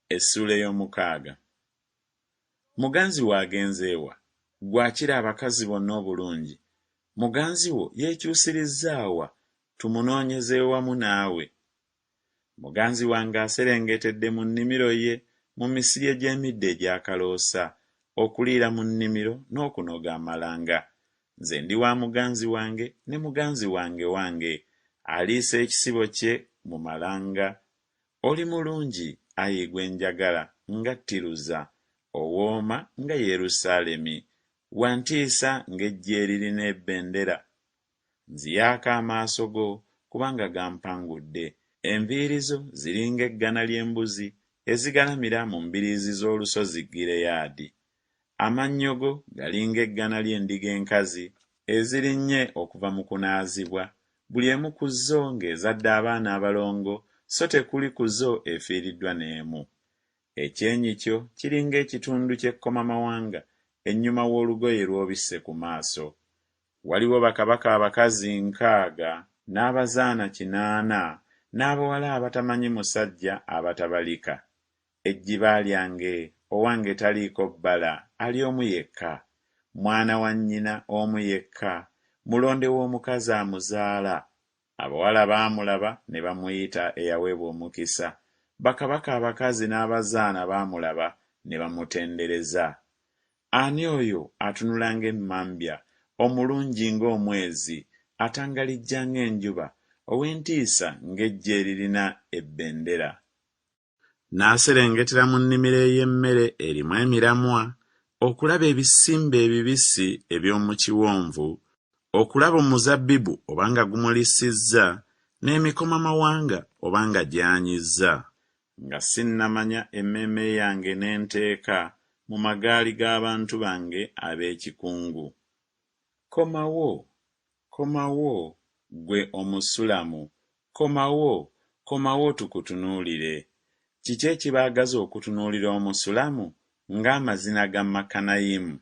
Essula ey'omukaaga. Muganzi wo agenze ewa, gw'akira abakazi bonna obulungi. Muganzi wo yeekyusirizzaawa, tumunoonyeze wamu naawe. Muganzi wange aserengetedde mu nnimiro ye mu misiri egy'emiddo egyakaloosa, okuliira mu nnimiro n'okunoga amalanga. Nze ndi wa muganzi wange ne muganzi wange aliisa ekisibo kye mu malanga. Oli mulungi, ayi gwe njagala, nga Tiruza, owooma nga Yerusaalemi, wantiisa ng'eggye eririna ebbendera. Nziyaako amaaso go kubanga gampangudde. Enviiri zo ziringa eggana ly'embuzi ezigalamira mu mbiriizi z'olusozi Gireyaadi. Amannyo go galinga eggana ly'endiga enkazi ezirinnye okuva mu kunaazibwa, buli emu ku zo ng'ezadde abaana abalongo, so tekuli ku zo efiiriddwa n'emu. Ekyenyi kyo kiringa ekitundu ky'ekkomamawanga ennyuma w'olugoye lw'obisse ku maaso. Waliwo bakabaka abakazi 60 n'abazaana 80 n'abawala abatamanyi musajja abatabalika. Ejjiba lyange, owange taliiko bbala, ali omu yekka, mwana wa nnyina omu yekka, mulonde w'omukazi amuzaala. Abawala baamulaba ne bamuyita eyaweebwa omukisa. Bakabaka abakazi n'abazaana baamulaba ne bamutendereza. Ani oyo atunula ng'emmambya, omulungi ng'omwezi, atangalijja ng'enjuba, ow'entiisa ng'eggye eririna ebbendera? N'aserengetera mu nnimiro ey'emmere erimu emiramwa, okulaba ebisimbe ebibisi eby'omu kiwonvu, okulaba omuzabbibu obanga gumulisizza, n'emikomamawanga obanga gyanyizza. Nga sinnamanya emmeeme yange n'enteeka mu magaali g'abantu bange ab'ekikungu. Komawo, komawo, gwe Omusulamu, komawo, komawo tukutunuulire. Kiki ekibaagaza okutunuulira Omusulamu ng'amazina ga Makanayimu?